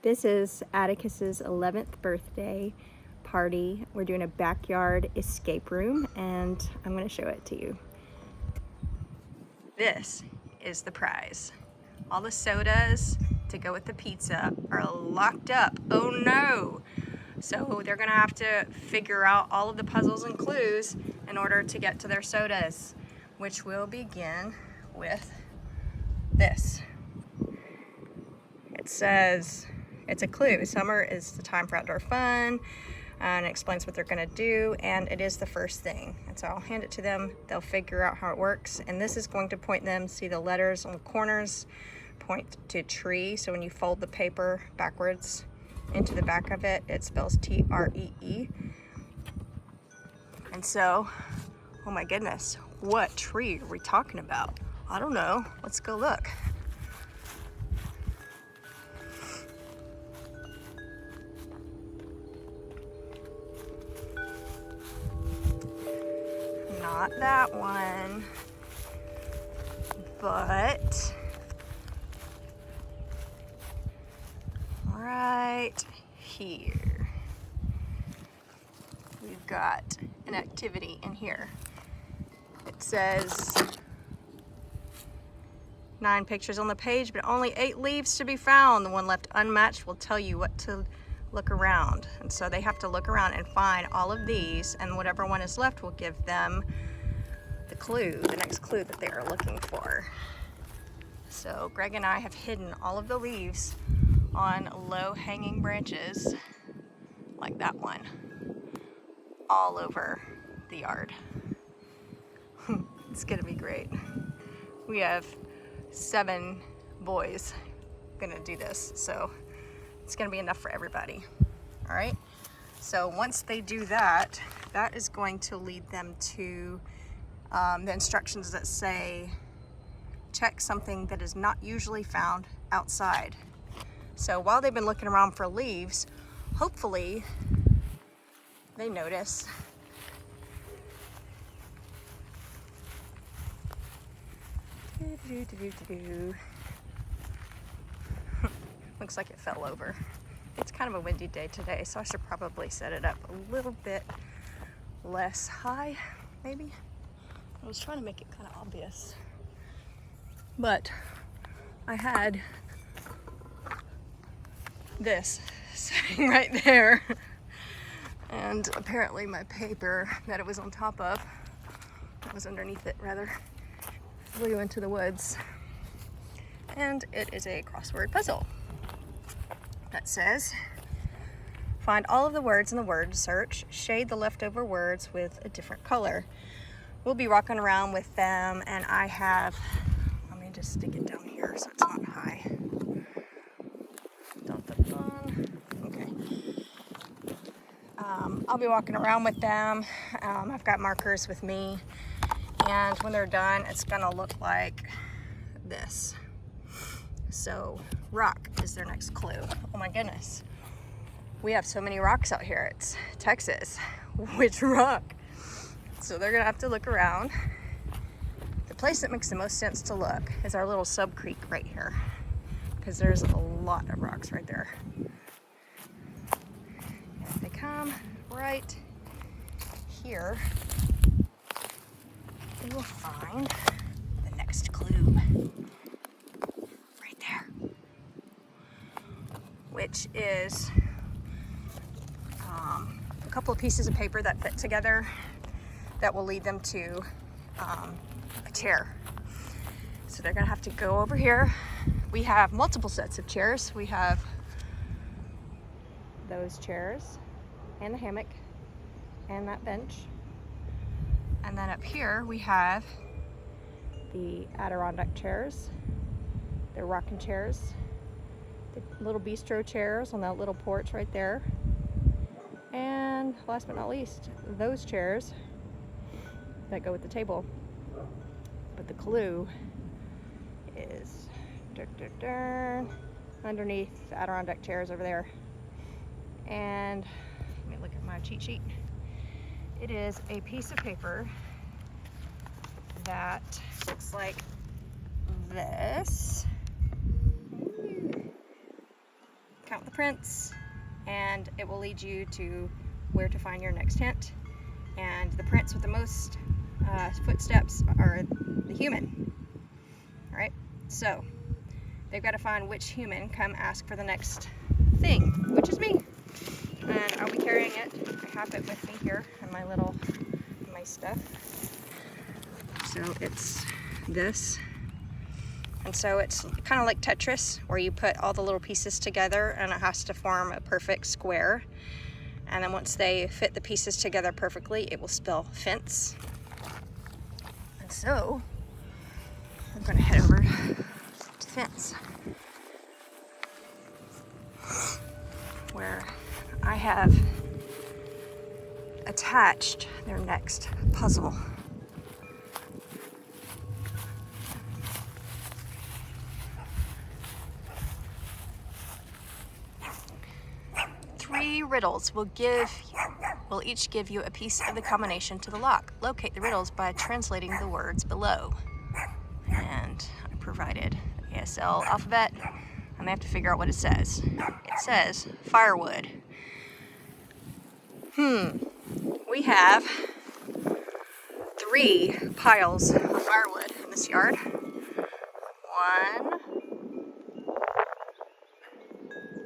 This is Atticus's 11th birthday party. We're doing a backyard escape room, and I'm going to show it to you. This is the prize. All the sodas to go with the pizza are locked up. Oh no! So they're going to have to figure out all of the puzzles and clues in order to get to their sodas, which will begin with this. It says, it's a clue. Summer is the time for outdoor fun, and it explains what they're gonna do, and it is the first thing. And so I'll hand it to them, they'll figure out how it works, and this is going to point them, see the letters on the corners, point to tree, so when you fold the paper backwards into the back of it, it spells T-R-E-E. And so, oh my goodness, what tree are we talking about? I don't know, let's go look. Not that one, but right here. We've got an activity in here. It says 9 pictures on the page, but only 8 leaves to be found. The one left unmatched will tell you what to look around. And so they have to look around and find all of these, and whatever one is left will give them the clue, the next clue that they are looking for. So Greg and I have hidden all of the leaves on low hanging branches, like that one, all over the yard. It's gonna be great. We have 7 boys gonna do this, so it's gonna be enough for everybody. All right, so once they do that, that is going to lead them to the instructions that say check something that is not usually found outside. So while they've been looking around for leaves, hopefully they notice looks like it fell over. It's kind of a windy day today, so I should probably set it up a little bit less high, maybe. I was trying to make it kind of obvious, but I had this sitting right there, and apparently my paper that it was on top of, it was underneath it rather, flew into the woods. And it is a crossword puzzle that says, find all of the words in the word search, shade the leftover words with a different color. We'll be walking around with them, and I have, let me just stick it down here so it's not high. Okay. I'll be walking around with them. I've got markers with me, and when they're done, it's gonna look like this. So rock is their next clue. Oh my goodness. We have so many rocks out here. It's Texas. Which rock? So they're gonna have to look around. The place that makes the most sense to look is our little sub creek right here, because there's a lot of rocks right there. If they come right here, they will find the next clue right there, which is a couple of pieces of paper that fit together that will lead them to a chair. So they're gonna have to go over here. We have multiple sets of chairs. We have those chairs and the hammock and that bench. And then up here we have the Adirondack chairs, the rocking chairs, the little bistro chairs on that little porch right there. And last but not least, those chairs that go with the table. But the clue is underneath the Adirondack chairs over there. And let me look at my cheat sheet. It is a piece of paper that looks like this. count the prints, and it will lead you to where to find your next hint. And the prints with the most footsteps are the human. All right, so they've got to find which human come ask for the next thing, which is me. And I'll be carrying it. I have it with me here in my stuff. So it's this. And so it's kind of like Tetris, where you put all the little pieces together and it has to form a perfect square. And then once they fit the pieces together perfectly, it will spell fence. And so I'm going to head over to fence, where I have attached their next puzzle. Three riddles will each give you a piece of the combination to the lock. Locate the riddles by translating the words below. And I provided the ASL alphabet, and they have to figure out what it says. It says firewood. We have 3 piles of firewood in this yard. 1,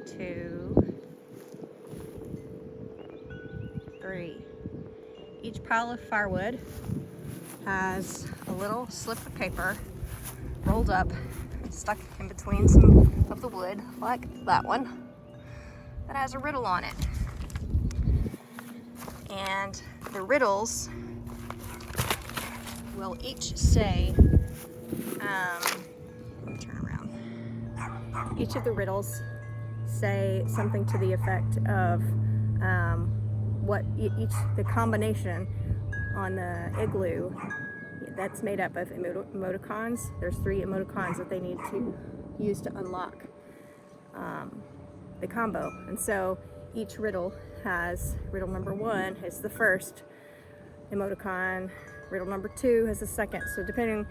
2, 3. Each pile of firewood has a little slip of paper rolled up, stuck in between some of the wood, like that one, that has a riddle on it. And the riddles will each say, let me turn around. Each of the riddles say something to the effect of what the combination on the igloo that's made up of emoticons. There's 3 emoticons that they need to use to unlock the combo. And so each riddle has, riddle number 1 is the first emoticon, riddle number 2 is the second. So depending,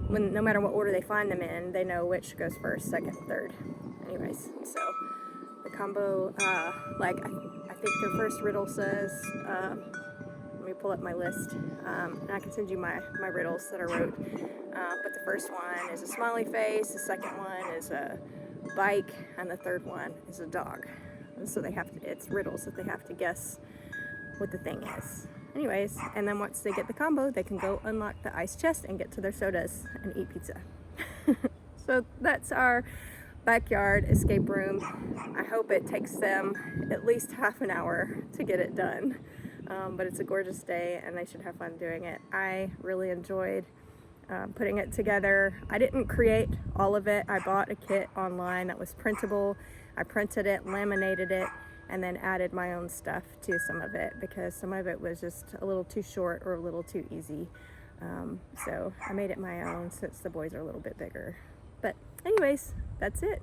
no matter what order they find them in, they know which goes first, second, third. Anyways, so the combo, like I think the first riddle says, let me pull up my list, and I can send you my riddles that I wrote. But the first one is a smiley face, the second one is a bike, and the third one is a dog. And so it's riddles that they have to guess what the thing is. Anyways, and then once they get the combo, they can go unlock the ice chest and get to their sodas and eat pizza. So that's our backyard escape room. I hope it takes them at least half an hour to get it done. But it's a gorgeous day and they should have fun doing it. I really enjoyed putting it together. I didn't create all of it. I bought a kit online that was printable. I printed it, laminated it, and then added my own stuff to some of it because some of it was just a little too short or a little too easy. So I made it my own since the boys are a little bit bigger. But anyways, that's it.